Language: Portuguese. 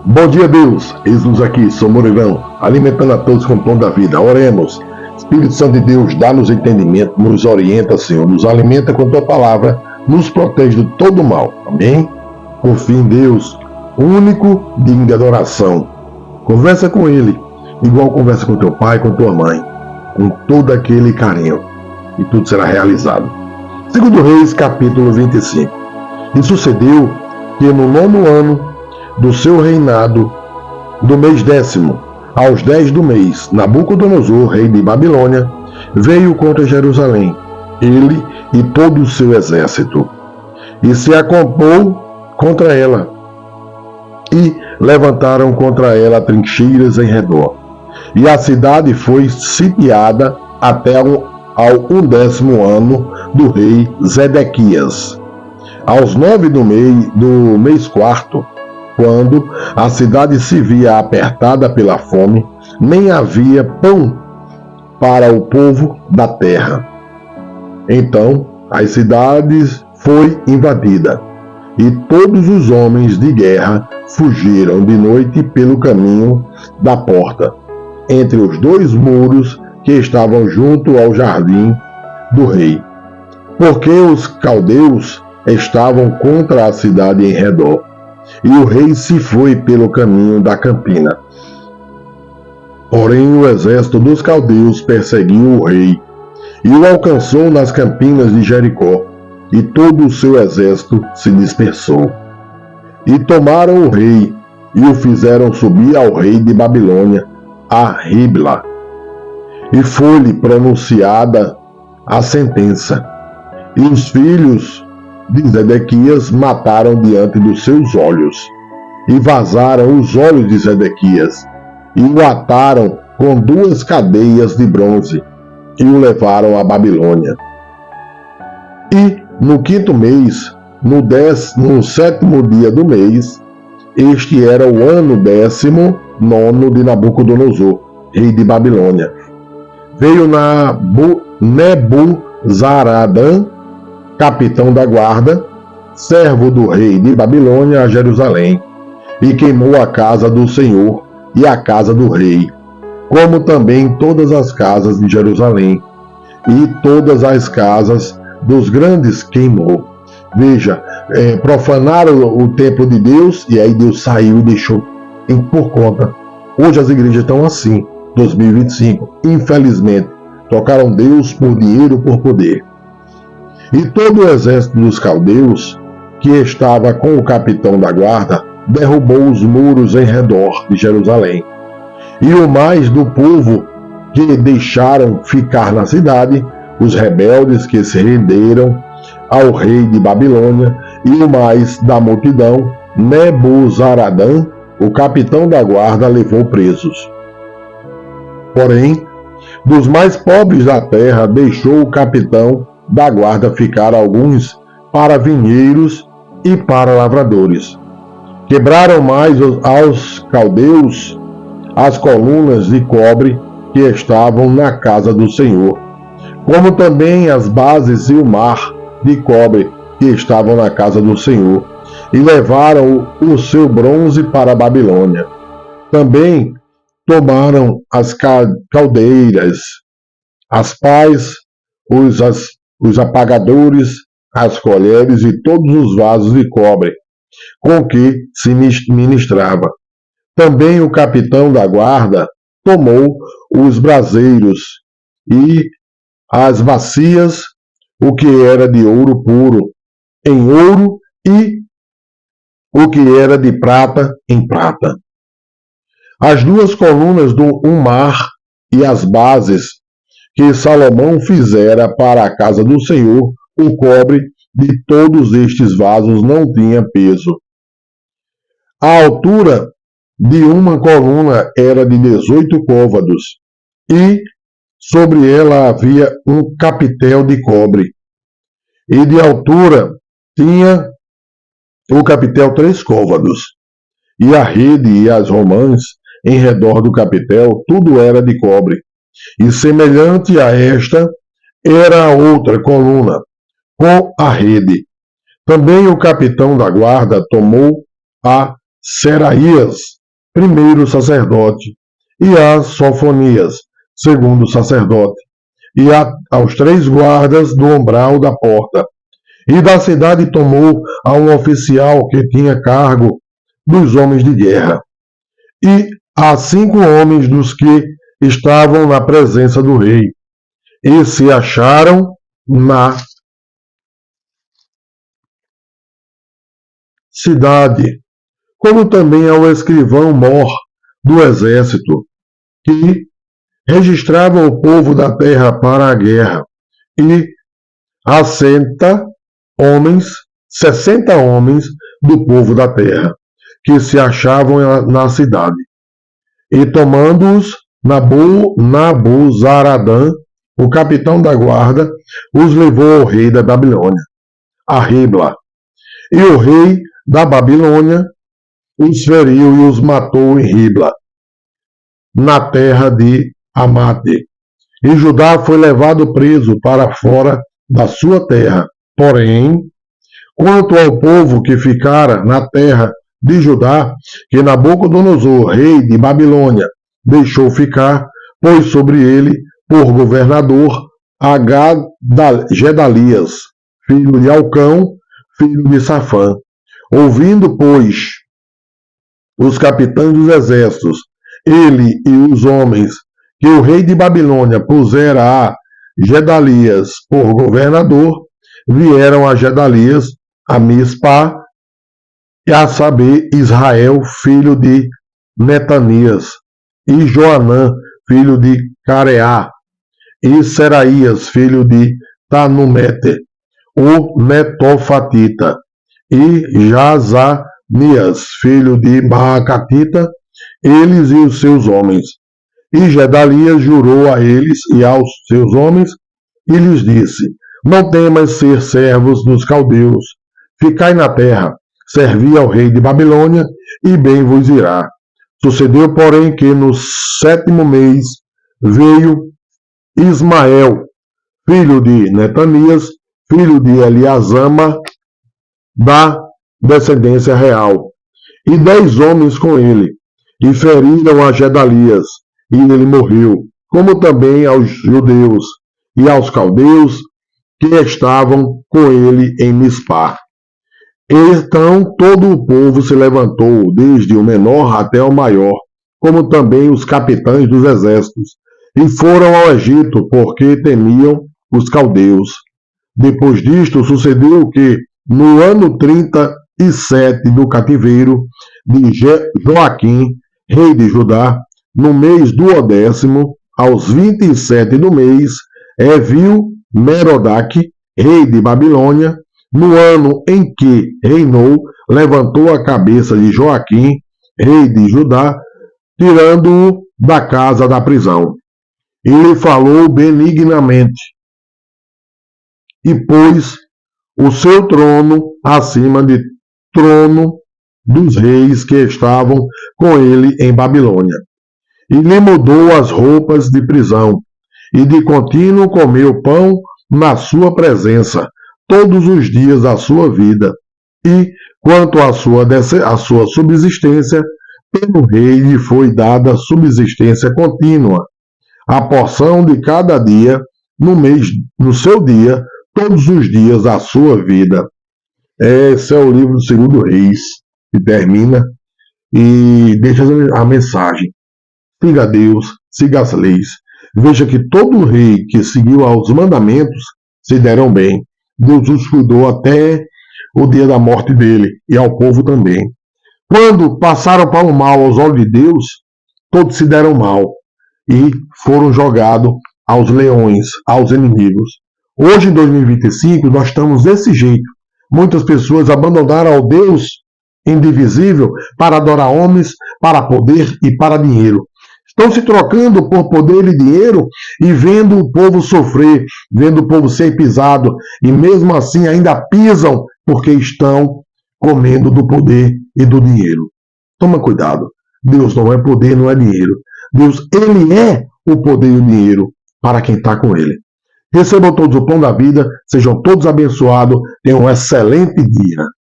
Bom dia, Deus. Eis-nos aqui, sou Moreirão, alimentando a todos com o pão da vida. Oremos. Espírito Santo de Deus, dá-nos entendimento, nos orienta, Senhor, nos alimenta com tua palavra, nos protege de todo mal. Amém? Confie em Deus, único, digno de adoração. Conversa com Ele, igual conversa com teu pai, com tua mãe, com todo aquele carinho, e tudo será realizado. 2 Reis, capítulo 25. E sucedeu que no 9º ano do seu reinado, do mês 10º, aos 10 do mês, Nabucodonosor, rei de Babilônia, veio contra Jerusalém, ele e todo o seu exército, e se acampou contra ela, e levantaram contra ela trincheiras em redor. E a cidade foi sitiada até ao 11º ano do rei Zedequias. Aos 9 do mês 4º, quando a cidade se via apertada pela fome, nem havia pão para o povo da terra. Então as cidades foi invadida, e todos os homens de guerra fugiram de noite pelo caminho da porta, entre os dois muros que estavam junto ao jardim do rei, porque os caldeus estavam contra a cidade em redor. E o rei se foi pelo caminho da campina. Porém o exército dos caldeus perseguiu o rei, e o alcançou nas campinas de Jericó, e todo o seu exército se dispersou. E tomaram o rei, e o fizeram subir ao rei de Babilônia, a Ribla. E foi-lhe pronunciada a sentença, e os filhos de Zedequias mataram diante dos seus olhos, e vazaram os olhos de Zedequias, e o ataram com 2 cadeias de bronze, e o levaram à Babilônia. E no 5º mês, no 7º dia do mês, este era o ano 19º de Nabucodonosor, rei de Babilônia, veio Nebuzaradã, capitão da guarda, servo do rei de Babilônia, a Jerusalém, e queimou a casa do Senhor e a casa do rei, como também todas as casas de Jerusalém, e todas as casas dos grandes queimou. Veja, profanaram o templo de Deus, e aí Deus saiu e deixou por conta. Hoje as igrejas estão assim, 2025, infelizmente, trocaram Deus por dinheiro, por poder. E todo o exército dos caldeus, que estava com o capitão da guarda, derrubou os muros em redor de Jerusalém. E o mais do povo que deixaram ficar na cidade, os rebeldes que se renderam ao rei de Babilônia, e o mais da multidão, Nebuzaradã, o capitão da guarda, levou presos. Porém, dos mais pobres da terra, deixou o capitão da guarda ficar alguns para vinheiros e para lavradores. Quebraram mais aos caldeus as colunas de cobre que estavam na casa do Senhor, como também as bases e o mar de cobre que estavam na casa do Senhor, e levaram o seu bronze para a Babilônia. Também tomaram as caldeiras, as pás, os apagadores, as colheres e todos os vasos de cobre com que se ministrava. Também o capitão da guarda tomou os braseiros e as bacias, o que era de ouro puro, em ouro, e o que era de prata, em prata. As 2 colunas do mar e as bases que Salomão fizera para a casa do Senhor, o cobre de todos estes vasos não tinha peso. A altura de uma coluna era de 18 côvados, e sobre ela havia um capitel de cobre, e de altura tinha o capitel 3 côvados, e a rede e as romãs em redor do capitel, tudo era de cobre. E semelhante a esta era a outra coluna, com a rede. Também o capitão da guarda tomou a Seraías, primeiro sacerdote, e a Sofonias, segundo sacerdote, e aos 3 guardas do umbral da porta. E da cidade tomou a um oficial que tinha cargo dos homens de guerra, e a 5 homens dos que estavam na presença do rei, e se acharam na cidade, como também ao escrivão mor do exército, que registrava o povo da terra para a guerra, e a 60 homens do povo da terra, que se achavam na cidade. E tomando-os, Nabuzaradã, o capitão da guarda, os levou ao rei da Babilônia, a Ribla. E o rei da Babilônia os feriu e os matou em Ribla, na terra de Amate. E Judá foi levado preso para fora da sua terra. Porém, quanto ao povo que ficara na terra de Judá, que Nabucodonosor, rei de Babilônia, deixou ficar, pôs sobre ele por governador a Gedalias, filho de Alcão, filho de Safã. Ouvindo, pois, os capitães dos exércitos, ele e os homens que o rei de Babilônia pusera a Gedalias por governador, vieram a Gedalias, a Mispá, e a saber, Israel, filho de Netanias, e Joanã, filho de Careá, e Seraías, filho de Tanumete, o Netofatita, e Jazanias, filho de Maacatita, eles e os seus homens. E Gedalias jurou a eles e aos seus homens, e lhes disse: não temas ser servos dos caldeus, ficai na terra, servi ao rei de Babilônia, e bem vos irá. Sucedeu, porém, que no 7º mês veio Ismael, filho de Netanias, filho de Eliasama, da descendência real, e 10 homens com ele, e feriram a Gedalias, e ele morreu, como também aos judeus e aos caldeus que estavam com ele em Mispá. Então todo o povo se levantou, desde o menor até o maior, como também os capitães dos exércitos, e foram ao Egito, porque temiam os caldeus. Depois disto, sucedeu que, no ano 37 do cativeiro de Joaquim, rei de Judá, no mês do 10º, aos 27 do mês, viu Merodach, rei de Babilônia, no ano em que reinou, levantou a cabeça de Joaquim, rei de Judá, tirando-o da casa da prisão. E lhe falou benignamente, e pôs o seu trono acima de trono dos reis que estavam com ele em Babilônia. E lhe mudou as roupas de prisão, e de contínuo comeu pão na sua presença, todos os dias da sua vida. E, quanto à sua subsistência, pelo rei lhe foi dada subsistência contínua, a porção de cada dia, no seu dia, todos os dias da sua vida. Esse é o livro do 2º Reis, que termina e deixa a mensagem. Siga a Deus, siga as leis. Veja que todo rei que seguiu aos mandamentos se deram bem. Deus os cuidou até o dia da morte dele, e ao povo também. Quando passaram para o mal aos olhos de Deus, todos se deram mal e foram jogados aos leões, aos inimigos. Hoje, em 2025, nós estamos desse jeito. Muitas pessoas abandonaram ao Deus indivisível para adorar homens, para poder e para dinheiro. Estão se trocando por poder e dinheiro e vendo o povo sofrer, vendo o povo ser pisado, e mesmo assim ainda pisam porque estão comendo do poder e do dinheiro. Toma cuidado. Deus não é poder, não é dinheiro. Deus, ele é o poder e o dinheiro para quem está com ele. Recebam todos o pão da vida, sejam todos abençoados, tenham um excelente dia.